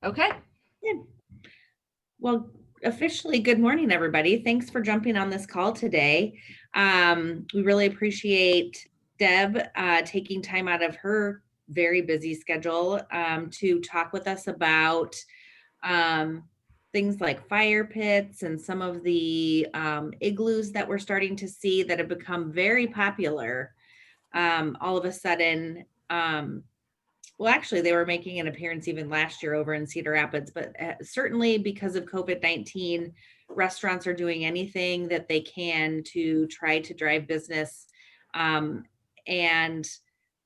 Okay. Good. Well, officially, good morning, everybody. Thanks for jumping on this call today. We really appreciate Deb taking time out of her very busy schedule to talk with us about things like fire pits and some of the igloos that we're starting to see that have become very popular all of a sudden. Well, actually, they were making an appearance even last year over in Cedar Rapids, but certainly because of COVID-19, restaurants are doing anything that they can to try to drive business. And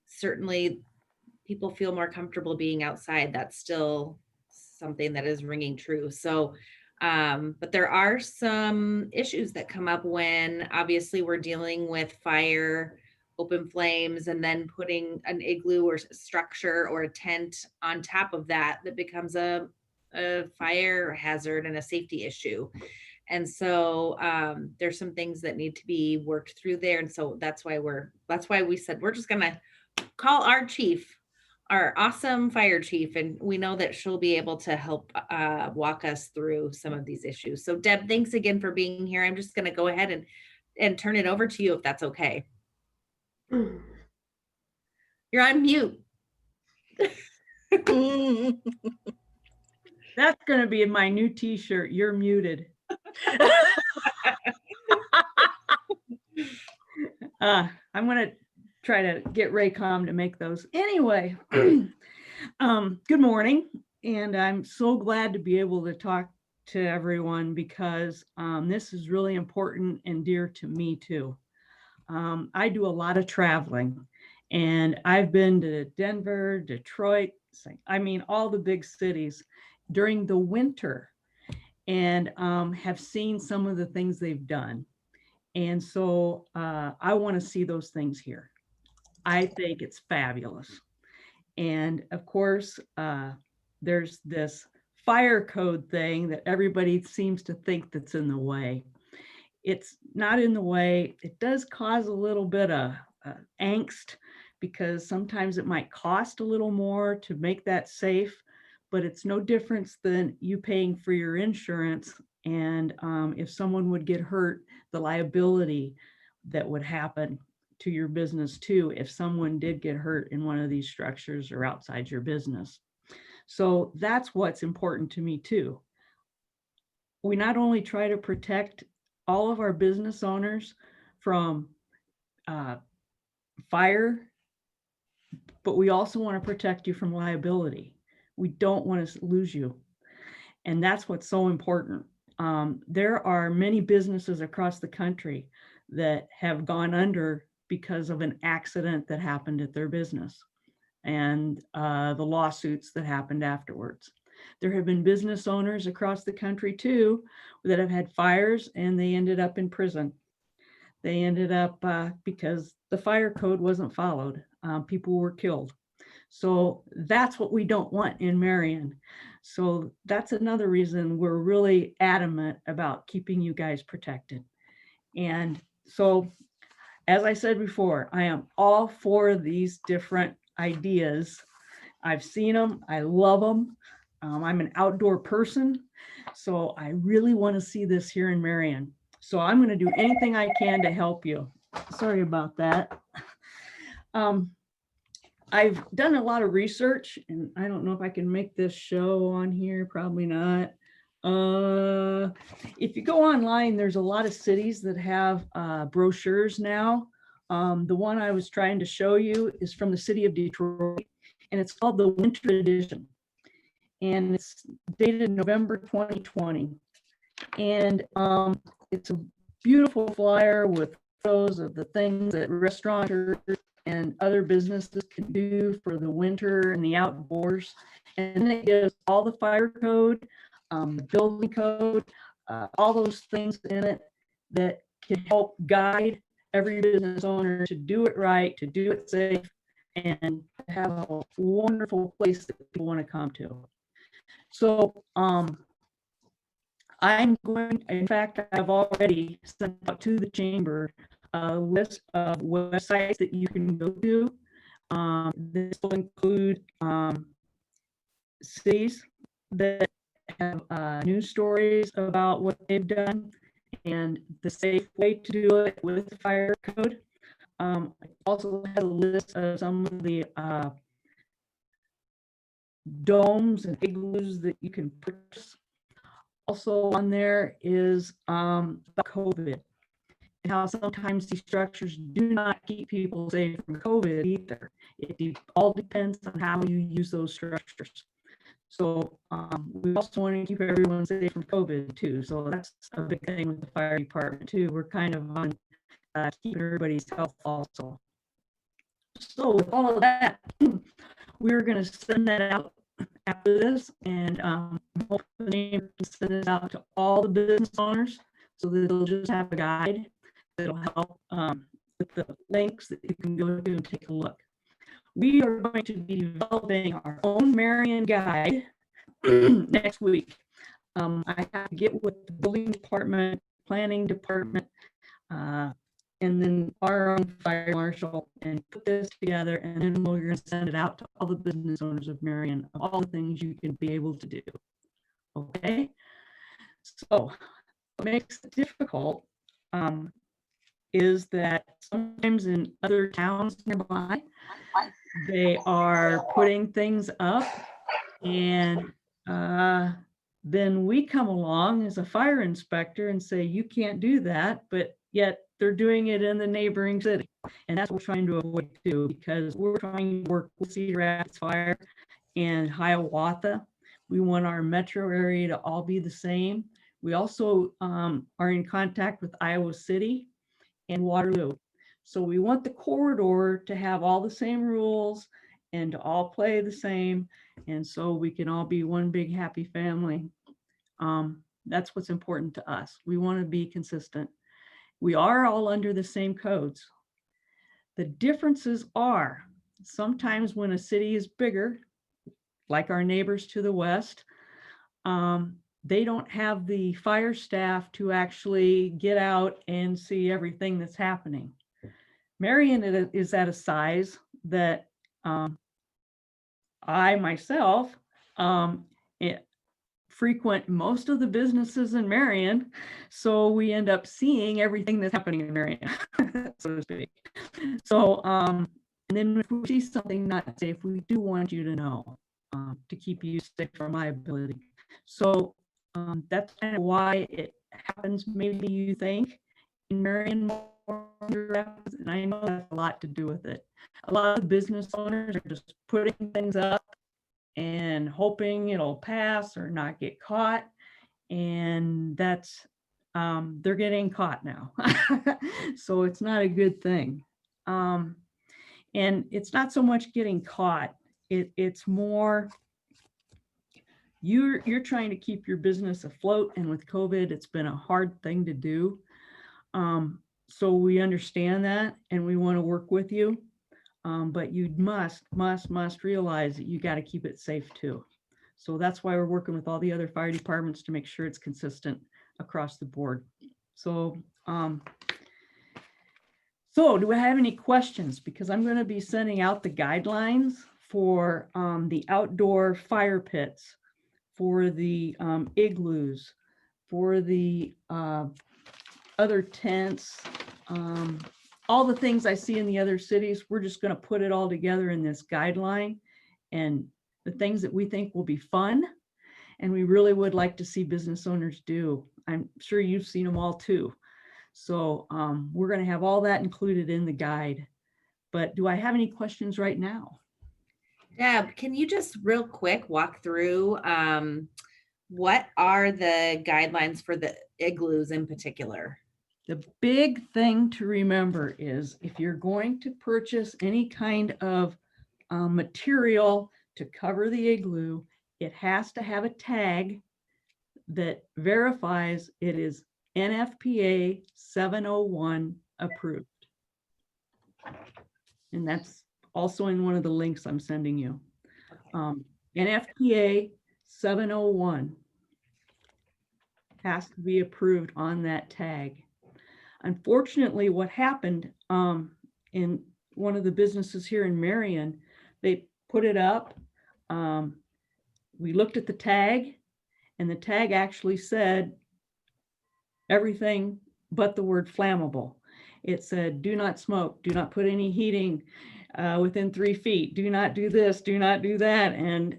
certainly people feel more comfortable being outside. That's still something that is ringing true. So, but there are some issues that come up when obviously we're dealing with fire, open flames, and then putting an igloo or structure or a tent on top of that becomes a fire hazard and a safety issue. And so there's some things that need to be worked through there. And so that's why we said we're just gonna call our chief, our awesome fire chief, and we know that she'll be able to help walk us through some of these issues. So Deb, thanks again for being here. I'm just going to go ahead and turn it over to you if that's okay. You're on mute. That's going to be my new t-shirt. You're muted. I'm going to try to get Raycom to make those. Anyway, good morning. And I'm so glad to be able to talk to everyone because this is really important and dear to me too. I do a lot of traveling and I've been to Denver, Detroit, all the big cities during the winter and have seen some of the things they've done. And so I want to see those things here. I think it's fabulous. And of course, there's this fire code thing that everybody seems to think that's in the way. It's not in the way. It does cause a little bit of angst because sometimes it might cost a little more to make that safe, but it's no difference than you paying for your insurance. And if someone would get hurt, the liability that would happen to your business too, if someone did get hurt in one of these structures or outside your business. So that's what's important to me too. We not only try to protect all of our business owners from fire, but we also want to protect you from liability. We don't want to lose you. And that's what's so important. There are many businesses across the country that have gone under because of an accident that happened at their business and the lawsuits that happened afterwards. There have been business owners across the country too that have had fires and they ended up in prison. They ended up because the fire code wasn't followed. People were killed. So that's what we don't want in Marion. So that's another reason we're really adamant about keeping you guys protected. And so, as I said before, I am all for these different ideas. I've seen them. I love them. I'm an outdoor person. So I really want to see this here in Marion. So I'm going to do anything I can to help you. Sorry about that. I've done a lot of research and I don't know if I can make this show on here, probably not. If you go online, there's a lot of cities that have brochures now. The one I was trying to show you is from the city of Detroit and it's called the Winter Edition. And it's dated November 2020. And it's a beautiful flyer with photos of the things that restaurateurs and other businesses can do for the winter and the outdoors. And it gives all the fire code, the building code, all those things in it that can help guide every business owner to do it right, to do it safe, and have a wonderful place that people want to come to. So I'm going, in fact, I've already sent out to the chamber a list of websites that you can go to. This will include cities that have news stories about what they've done and the safe way to do it with the fire code. It also has a list of some of the domes and igloos that you can purchase. Also on there is about COVID and how sometimes these structures do not keep people safe from COVID either. It all depends on how you use those structures. So we also want to keep everyone safe from COVID too. So that's a big thing with the fire department too. We're kind of on keeping everybody's health also. So with all of that, we're going to send that out after this, and hopefully send it out to all the business owners so that they'll just have a guide that'll help with the links that you can go to and take a look. We are going to be developing our own Marion guide next week. I have to get with the building department, planning department, and then our own fire marshal and put this together, and then we're going to send it out to all the business owners of Marion, all the things you can be able to do. Okay, so what makes it difficult is that sometimes in other towns nearby, they are putting things up, and then we come along as a fire inspector and say, you can't do that, but yet they're doing it in the neighboring city. And that's what we're trying to avoid too, because we're trying to work with Cedar Rapids Fire and Hiawatha. We want our metro area to all be the same. We also are in contact with Iowa City and Waterloo. So we want the corridor to have all the same rules and to all play the same. And so we can all be one big happy family. That's what's important to us. We want to be consistent. We are all under the same codes. The differences are sometimes when a city is bigger, like our neighbors to the west, they don't have the fire staff to actually get out and see everything that's happening. Marion is at a size that I myself frequent most of the businesses in Marion, so we end up seeing everything that's happening in Marion, so to speak. So, and then if we see something not safe, we do want you to know to keep you safe from liability. So that's kind of why it happens. Maybe you think in Marion, and I know that's a lot to do with it. A lot of business owners are just putting things up and hoping it'll pass or not get caught. And that's, they're getting caught now. So it's not a good thing. And it's not so much getting caught. It's more, you're trying to keep your business afloat. And with COVID, it's been a hard thing to do. So we understand that and we want to work with you. But you must realize that you got to keep it safe too. So that's why we're working with all the other fire departments to make sure it's consistent across the board. So, do I have any questions? Because I'm going to be sending out the guidelines for the outdoor fire pits, for the igloos, for the other tents, all the things I see in the other cities. We're just going to put it all together in this guideline and the things that we think will be fun and we really would like to see business owners do. I'm sure you've seen them all too. So we're going to have all that included in the guide. But do I have any questions right now? Deb, can you just real quick walk through what are the guidelines for the igloos in particular? The big thing to remember is if you're going to purchase any kind of material to cover the igloo, it has to have a tag that verifies it is NFPA 701 approved. And that's also in one of the links I'm sending you. NFPA 701 has to be approved on that tag. Unfortunately, what happened in one of the businesses here in Marion, they put it up. we looked at the tag, and the tag actually said everything but the word flammable. It said, do not smoke, do not put any heating within 3 feet, do not do this, do not do that. And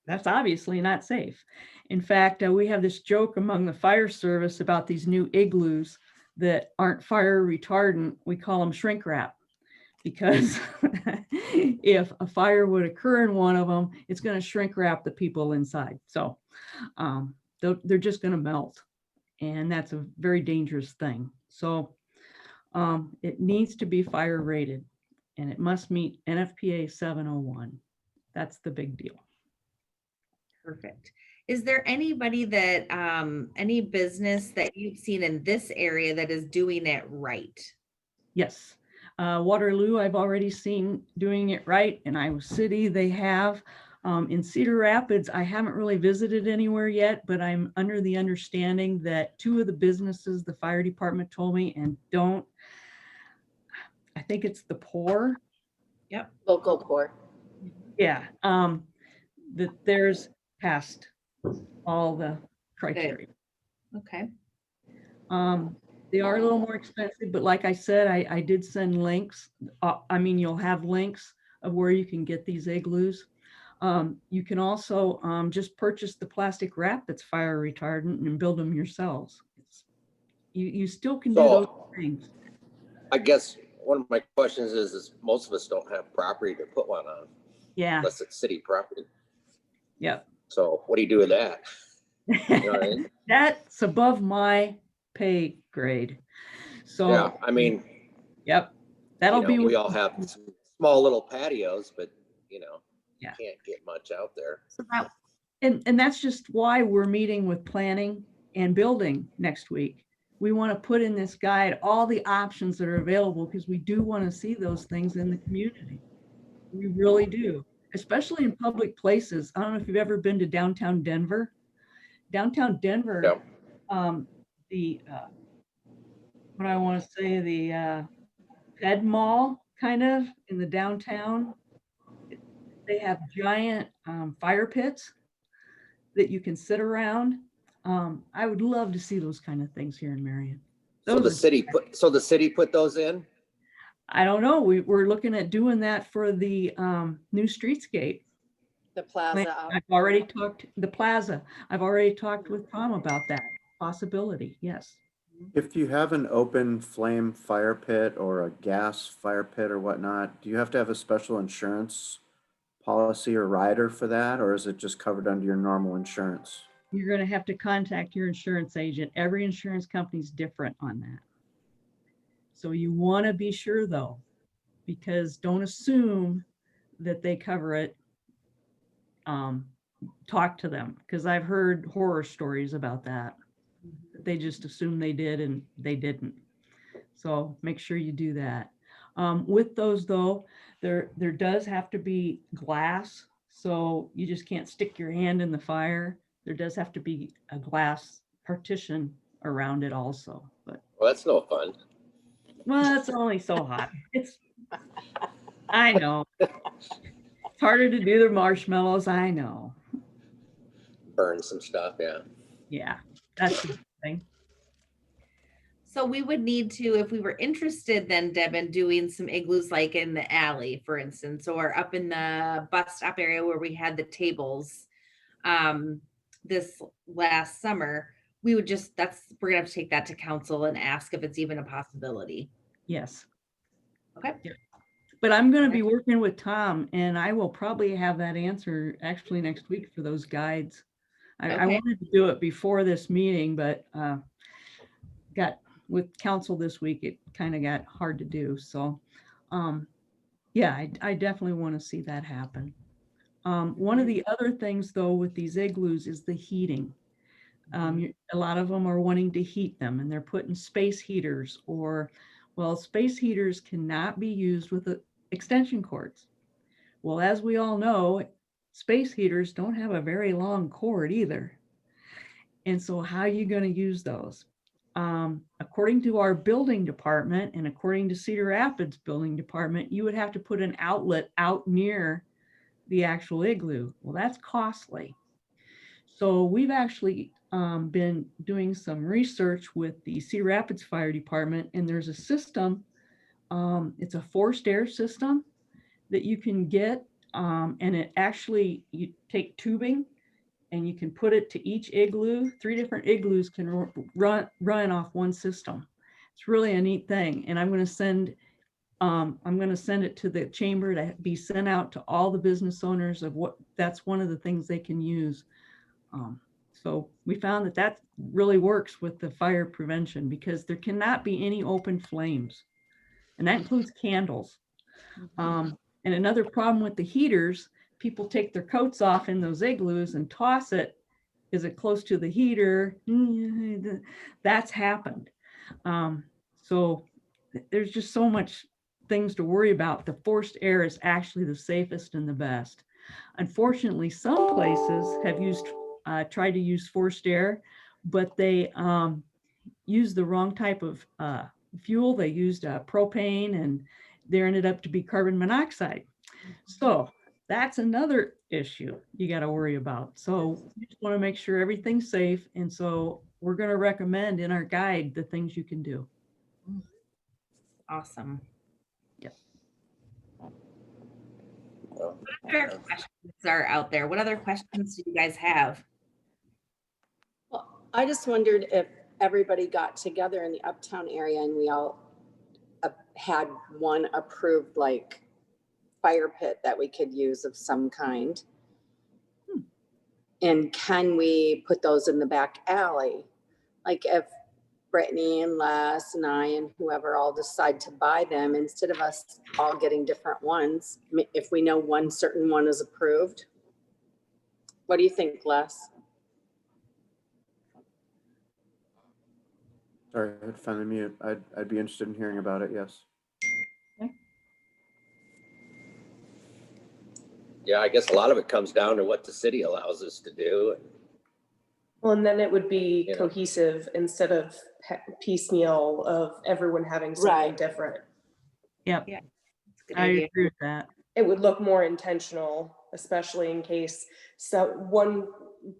that's obviously not safe. In fact, we have this joke among the fire service about these new igloos that aren't fire retardant. We call them shrink wrap, because if a fire would occur in one of them, it's going to shrink wrap the people inside. So they're just going to melt. And that's a very dangerous thing. So it needs to be fire rated, and it must meet NFPA 701. That's the big deal. Perfect. Is there anybody that, any business that you've seen in this area that is doing it right? Yes. Waterloo, I've already seen doing it right. In Iowa City, they have. In Cedar Rapids, I haven't really visited anywhere yet, but I'm under the understanding that 2 of the businesses the fire department told me, and I think it's the Pour. Yep. Local Pour. Yeah. That theirs passed all the criteria. Okay. They are a little more expensive, but like I said, I did send links. I mean, you'll have links of where you can get these igloos. You can also just purchase the plastic wrap that's fire retardant and build them yourselves. You still can do those things. I guess one of my questions is most of us don't have property to put one on. Yeah. Unless it's city property. Yep. So what do you do with that? You know what I mean? That's above my pay grade. So Yeah, I mean, yep. That'll be. We all have small little patios, but Yeah. you can't get much out there. So that, And that's just why we're meeting with planning and building next week. We want to put in this guide all the options that are available, because we do want to see those things in the community. We really do, especially in public places. I don't know if you've ever been to downtown Denver. Downtown Denver, Yeah. What I want to say, the Fed Mall kind of in the downtown. They have giant fire pits that you can sit around. I would love to see those kind of things here in Marion. So the city put those in? I don't know. We're looking at doing that for the new streetscape. The plaza. I've already talked the plaza. I've already talked with Tom about that possibility. Yes. If you have an open flame fire pit or a gas fire pit or whatnot, do you have to have a special insurance policy or rider for that, or is it just covered under your normal insurance? You're going to have to contact your insurance agent. Every insurance company is different on that. So you want to be sure though, because don't assume that they cover it. Talk to them, because I've heard horror stories about that. They just assumed they did and they didn't. So make sure you do that. With those though, there does have to be glass. So you just can't stick your hand in the fire. There does have to be a glass partition around it also. But Well, that's no fun. well, it's only so hot. I know. It's harder to do the marshmallows. I know. Burn some stuff, yeah. Yeah, that's the thing. so we would need to, if we were interested then, Deb, in doing some igloos like in the alley, for instance, or up in the bus stop area where we had the tables this last summer, we would just, we're gonna have to take that to council and ask if it's even a possibility. Yes. Okay. But I'm going to be working with Tom, and I will probably have that answer actually next week for those guides. I Okay. wanted to do it before this meeting, but got with council this week, it kind of got hard to do. So yeah, I definitely want to see that happen. One of the other things though with these igloos is the heating. A lot of them are wanting to heat them, and they're putting space heaters, or well, space heaters cannot be used with extension cords. Well, as we all know, space heaters don't have a very long cord either. And so how are you going to use those? According to our building department and according to Cedar Rapids building department, you would have to put an outlet out near the actual igloo. Well, that's costly. So we've actually been doing some research with the Cedar Rapids Fire Department, and there's a system. It's a forced air system that you can get, and it actually, you take tubing and you can put it to each igloo. 3 different igloos can run off one system. It's really a neat thing, and I'm going to send it to the chamber to be sent out to all the business owners of what, that's one of the things they can use. So we found that that really works with the fire prevention, because there cannot be any open flames, and that includes candles. And another problem with the heaters, people take their coats off in those igloos and toss it. Is it close to the heater? That's happened. So there's just so much things to worry about. The forced air is actually the safest and the best. Unfortunately, some places have tried to use forced air, but they used the wrong type of fuel. They used propane, and there ended up to be carbon monoxide. So that's another issue you got to worry about. So you just want to make sure everything's safe. And so we're going to recommend in our guide the things you can do. Awesome. Yep. Well, What other questions are out there? What other questions do you guys have? Well, I just wondered if everybody got together in the uptown area and we all had one approved like fire pit that we could use of some kind. And can we put those in the back alley? Like if Brittany and Les and I and whoever all decide to buy them, instead of us all getting different ones, if we know one certain one is approved. What do you think, Les? Sorry, I had to find the mute. I'd be interested in hearing about it, yes. Yeah, I guess a lot of it comes down to what the city allows us to do. Well, and then it would be Yeah. cohesive instead of piecemeal of everyone having something Right. different. Yep. Yeah. That's a good I idea. agree with that. It would look more intentional, especially in case one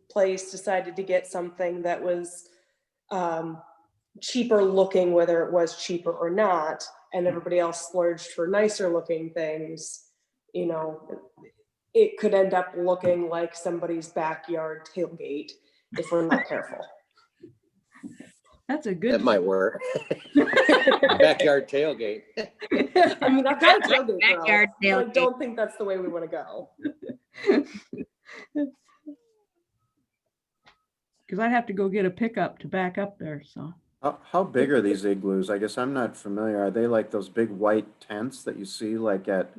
place decided to get something that was cheaper looking, whether it was cheaper or not, and everybody else splurged for nicer looking things. You know, it could end up looking like somebody's backyard tailgate if we're not careful. That's a That good. might work. Backyard tailgate. I mean, I've got a tailgate, Backyard girl, but I tailgate. don't think that's the way we want to go. Because I'd have to go get a pickup to back up there. So How big are these igloos? I guess I'm not familiar. Are they like those big white tents that you see like at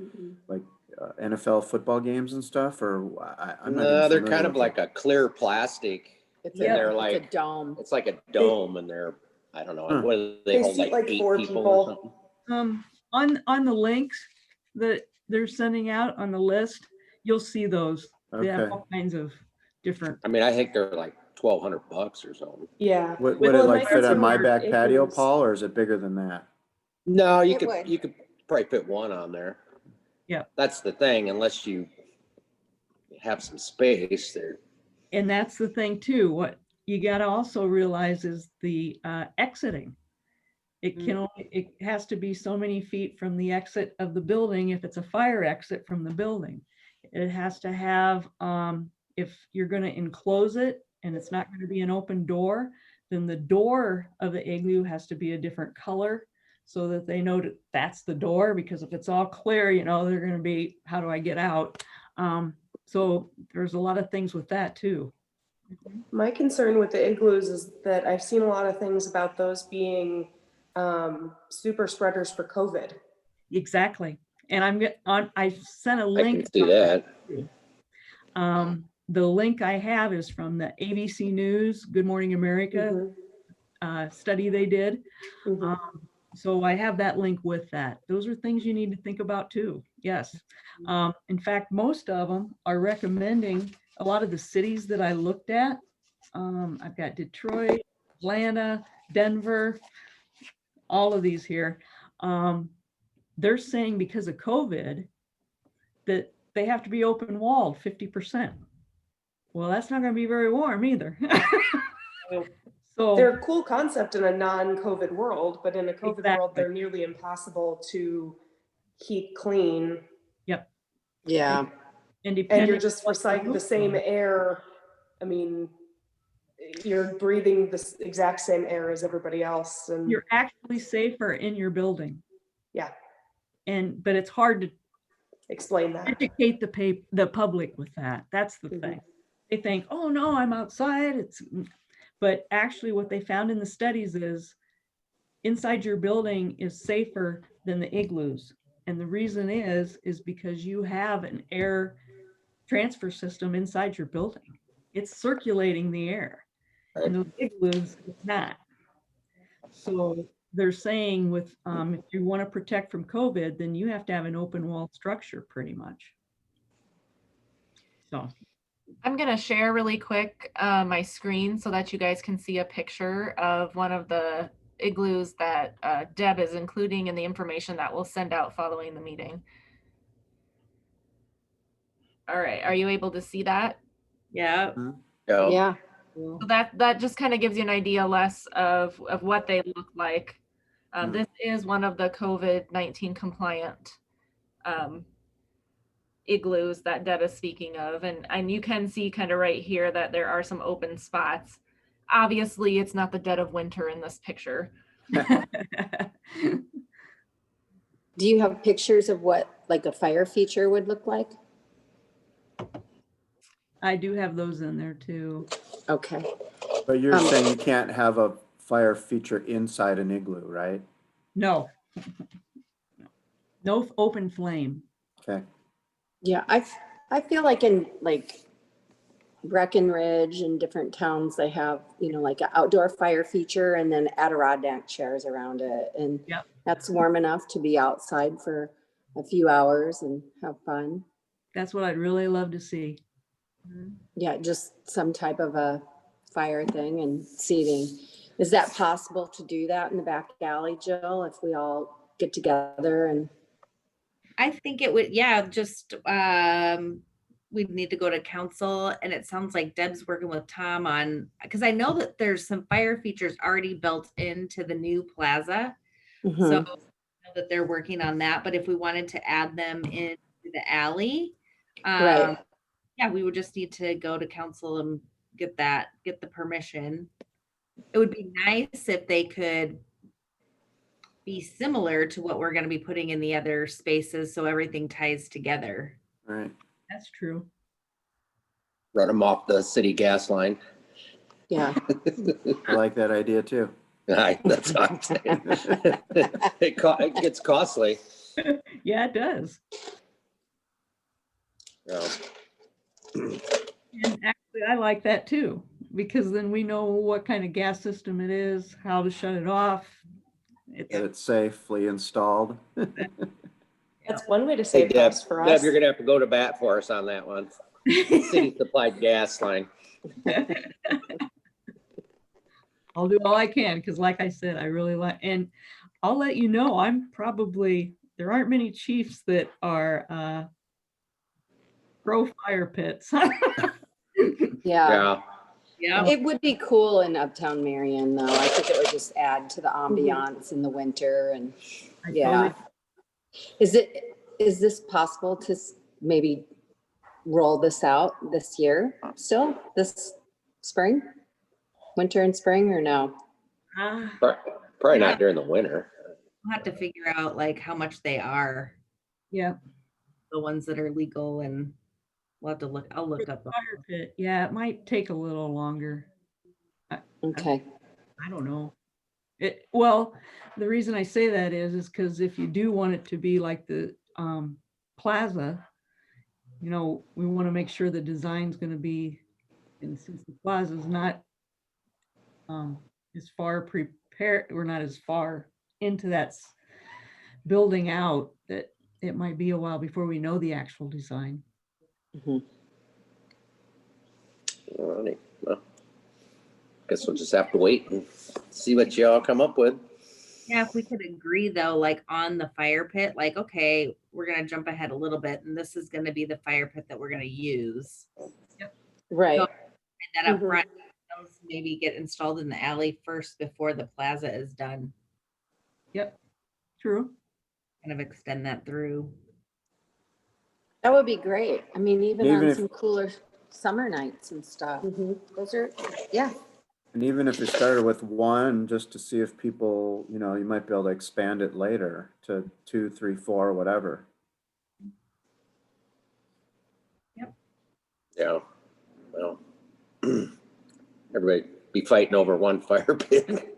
like NFL football games and stuff? Or I'm not No, even they're familiar kind of with like a clear plastic. It's And they're it's a like, dome. it's like a dome, and they're, I don't know, Huh. what do They they hold, seat like like 8 4 people or people. something? on the links that they're sending out on the list, you'll see those. They have Okay. all kinds of different. I mean, I think they're like $1,200 or something. Yeah. Would Well, it and like my fit on concern my with back patio, igloos- Paul, or is it bigger than that? No, It would. you could probably put one on there. Yeah. That's the thing, unless you have some space there. And that's the thing too. What you got to also realize is the exiting. It can only, it has to be so many feet from the exit of the building if it's a fire exit from the building. It has to have, if you're going to enclose it and it's not going to be an open door, then the door of the igloo has to be a different color so that they know that that's the door, because if it's all clear, you know, they're going to be, how do I get out? So there's a lot of things with that too. My concern with the igloos is that I've seen a lot of things about those being super spreaders for COVID. Exactly. And I sent a I link. can see that. The link I have is from the ABC News, Good Morning America study they did. Mhm. So I have that link with that. Those are things you need to think about too. Yes. In fact, most of them are recommending a lot of the cities that I looked at. I've got Detroit, Atlanta, Denver, all of these here. They're saying because of COVID that they have to be open walled 50%. Well, that's not going to be very warm either. So They're a cool concept in a non-COVID world, but in a COVID world, Exactly. they're nearly impossible to keep clean. yep. Yeah, And And depending you're just on what recycling the roof same line. air. I mean, you're breathing the exact same air as everybody else. And You're actually safer in your building. yeah, But it's hard to explain that. educate the public with that. That's the Mhm. thing. They think, oh no, I'm outside. But actually what they found in the studies is inside your building is safer than the igloos. And the reason is because you have an air transfer system inside your building. It's circulating the air. And those igloos, it's not. So they're saying with, if you want to protect from COVID, then you have to have an open wall structure pretty much. So, I'm gonna share really quick my screen so that you guys can see a picture of one of the igloos that Deb is including in the information that we'll send out following the meeting. All right, are you able to see that? Yeah. Yeah. yeah. So that just kind of gives you an idea less of what they look like. This is one of the COVID-19 compliant igloos that Deb is speaking of. And you can see kind of right here that there are some open spots. Obviously, it's not the dead of winter in this picture. Do you have pictures of what like a fire feature would look like? I do have those in there too. Okay. But you're saying you can't have a fire feature inside an igloo, right? No. No open flame. Okay. Yeah, I feel like in like Breckenridge and different towns, they have, you know, like an outdoor fire feature and then Adirondack chairs around it. And Yep. that's warm enough to be outside for a few hours and have fun. That's what I'd really love to see. Yeah, just some type of a fire thing and seating. Is that possible to do that in the back alley, Jill, if we all get together and? I think it would, yeah, just, we'd need to go to council, and it sounds like Deb's working with Tom on, because I know that there's some fire features already built into the new plaza. So I know that they're working on that, but if we wanted to add them into the alley, Right. yeah, we would just need to go to council and get the permission. It would be nice if they could be similar to what we're going to be putting in the other spaces, so everything ties together. All right. That's true. Run them off the city gas line. Yeah. I like that idea too. That's what I'm saying. It gets costly. Yeah, it does. Yeah. And actually, I like that too, because then we know what kind of gas system it is, how to shut it off. Get it safely installed. That's one way to Hey, save Deb, costs for Deb, us. you're gonna have to go to bat for us on that one. City supplied gas line. I'll do all I can, because like I said, I really like, and I'll let you know, there aren't many chiefs that are pro fire pits. Yeah. Yeah. It would be cool in Uptown Marion, though. I think it would just add to the ambiance in the winter and I yeah. totally- Is this possible to maybe roll this out this year still, this spring? Winter and spring or no? Probably not during the winter. We'll have to figure out like how much they are, Yeah, the ones that are legal, and we'll have to look, I'll look up. fire pit. Yeah, it might take a little longer. Okay. I don't know. Well, the reason I say that is because if you do want it to be like the plaza, you know, we want to make sure the design's going to be, and since the plaza is not as far prepared, we're not as far into that building out, that it might be a while before we know the actual design. Mhm. All right. Well, guess we'll just have to wait and see what y'all come up with. Yeah, if we could agree though, like on the fire pit, like, okay, we're gonna jump ahead a little bit and this is gonna be the fire pit that we're gonna use. Right. So that up Mhm. front, those maybe get installed in the alley first before the plaza is done, Yep, true. kind of extend that through. That would be great. I mean, even Even on if- some cooler summer nights and stuff. Mhm. Those are, yeah. And even if you started with one, just to see if people, you know, you might be able to expand it later to 2, 3, 4, whatever. Yeah, well, everybody be fighting over one fire pit.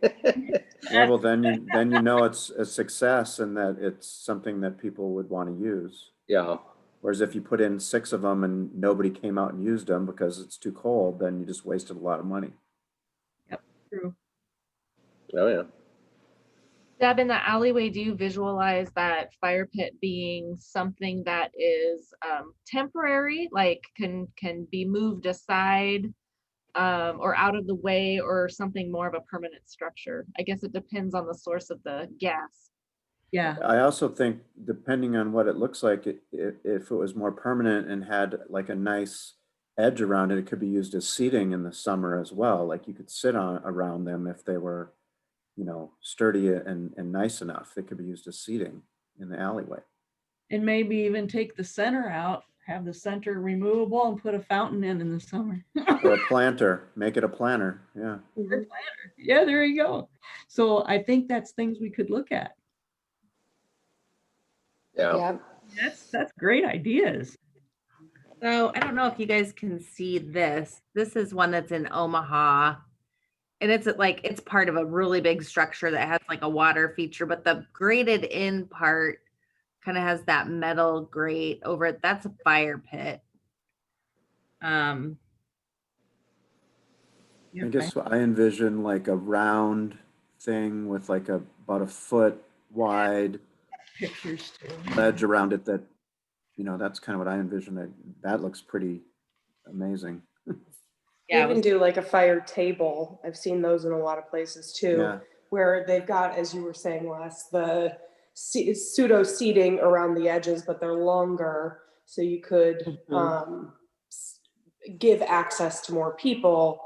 Yeah, well, then you know it's a success and that it's something that people would want to use. Yeah, Whereas if you put in 6 of them and nobody came out and used them because it's too cold, then you just wasted a lot of money. True. oh, yeah. Deb, in the alleyway, do you visualize that fire pit being something that is temporary, like can be moved aside or out of the way, or something more of a permanent structure? I guess it depends on the source of the gas. Yeah, I also think depending on what it looks like, if it was more permanent and had like a nice edge around it, it could be used as seating in the summer as well. Like you could sit on around them if they were, you know, sturdy and nice enough. They could be used as seating in the alleyway. and maybe even take the center out, have the center removable and put a fountain in the summer. Or a planter, make it a planter. Yeah. Mhm. Yeah, there you go. So I think that's things we could look at. Yeah, Yeah. That's great ideas. So I don't know if you guys can see this. This is one that's in Omaha. And it's like, it's part of a really big structure that has like a water feature, but the grated in part kind of has that metal grate over it. That's a fire pit. Um, I guess I envision like a round thing with like about a foot wide Pictures too. ledge around it that, you know, that's kind of what I envision. That looks pretty amazing. yeah, it Even was- do like a fire table. I've seen those in a lot of places too, Yeah. where they've got, as you were saying, Les, the pseudo seating around the edges, but they're longer. So you could give access to more people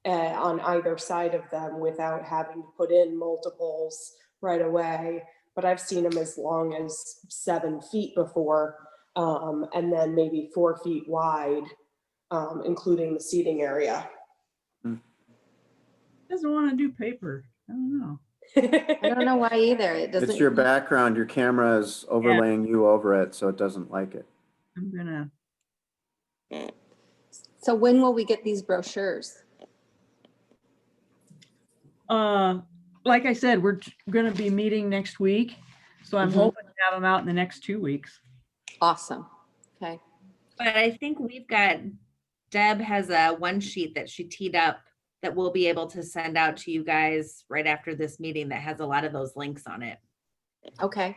on either side of them without having to put in multiples right away. But I've seen them as long as 7 feet before, and then maybe 4 feet wide, including the seating area. Doesn't want to do paper. I don't know. I don't know why either. It doesn't. It's your background, your camera is overlaying you over it, so it doesn't like it. I'm gonna, So when will we get these brochures? like I said, we're gonna be meeting next week. So I'm Mhm. hoping to have them out in the next 2 weeks. Awesome. Okay. but I think we've got, Deb has a one sheet that she teed up that we'll be able to send out to you guys right after this meeting that has a lot of those links on it. Okay.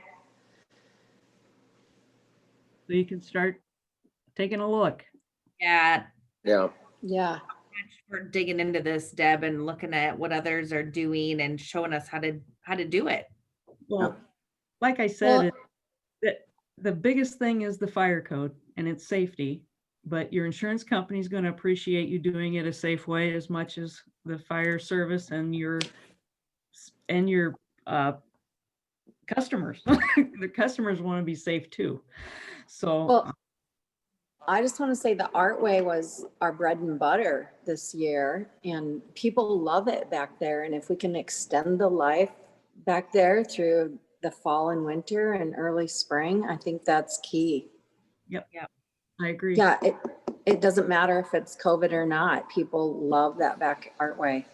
So you can start taking a look. Yeah, yeah, Yeah. we're digging into this, Deb, and looking at what others are doing and showing us how to do it. Well, like I said, the biggest thing is the fire code and its safety, but your insurance company is going to appreciate you doing it a safe way as much as the fire service and your customers. The customers want to be safe too. So Well, I just want to say the Artway was our bread and butter this year, and people love it back there. And if we can extend the life back there through the fall and winter and early spring, I think that's key. I agree. Yeah, it doesn't matter if it's COVID or not. People love that back Artway.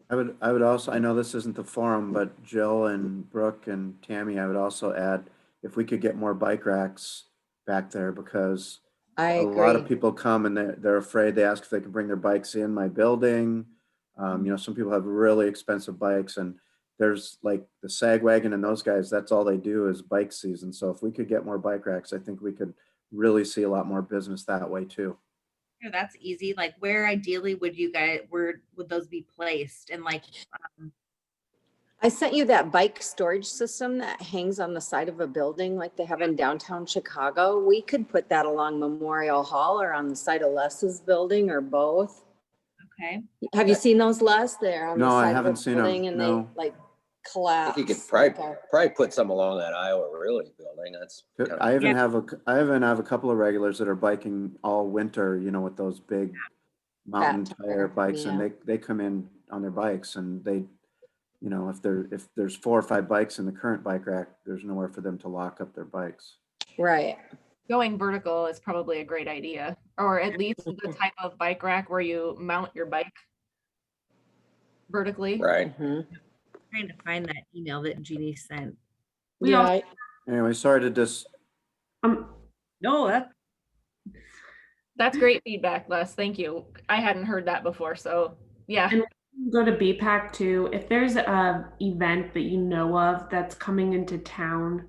I would also, I know this isn't the forum, but Jill and Brooke and Tammy, I would also add, if we could get more bike racks back there, because I a lot of agree. people come and they're afraid. They ask if they can bring their bikes in my building. You know, some people have really expensive bikes, and there's like the Sag Wagon and those guys, that's all they do is bike season. So if we could get more bike racks, I think we could really see a lot more business that way too. Yeah, that's easy. Like, where ideally would you guys, where would those be placed? And like, I sent you that bike storage system that hangs on the side of a building like they have in downtown Chicago. We could put that along Memorial Hall or on the side of Les's building or both. Okay. Have you seen those, Les? They're on the No, I side of haven't a seen 'em, building and no. they like I collapse. think you could like probably put some along that Iowa Really building. That's kind I of, even Yeah. have a couple of regulars that are biking all winter, you know, with those big mountain Fat tire tire, bikes, and yeah. they come in on their bikes, and they, you know, if there's 4 or 5 bikes in the current bike rack, there's nowhere for them to lock up their bikes. Right. Going vertical is probably a great idea, or at least the type of bike rack where you mount your bike vertically. right. Mhm. Trying to find that email that Jeannie sent. We Yeah, also- Anyway, sorry to just, No, That's great feedback, Les. Thank you. I hadn't heard that before, so yeah. And go to BPAC too. If there's a event that you know of that's coming into town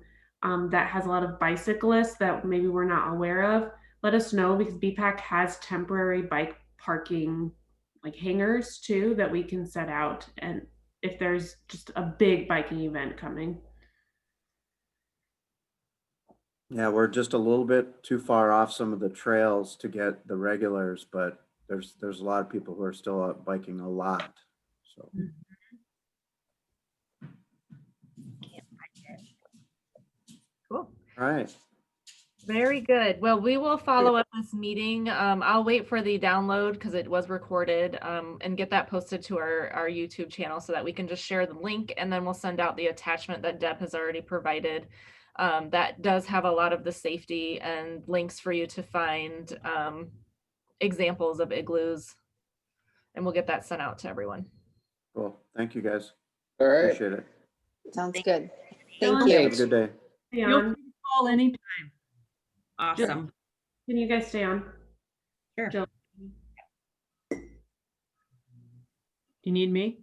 that has a lot of bicyclists that maybe we're not aware of, let us know, because BPAC has temporary bike parking like hangars too that we can set out, and if there's just a big biking event coming. yeah, we're just a little bit too far off some of the trails to get the regulars, but there's a lot of people who are still out biking a lot, so. Cool. All right, Very good. Well, we will follow up this meeting. I'll wait for the download because it was recorded, and get that posted to our YouTube channel so that we can just share the link, and then we'll send out the attachment that Deb has already provided. That does have a lot of the safety and links for you to find examples of igloos, and we'll get that sent out to everyone. cool. Thank you, guys. All right. Appreciate it. sounds good. Dylan? Thank you. Have a good day. Stay feel on. free to call anytime. Awesome. Can you guys stay on? Sure. Jill? You need me?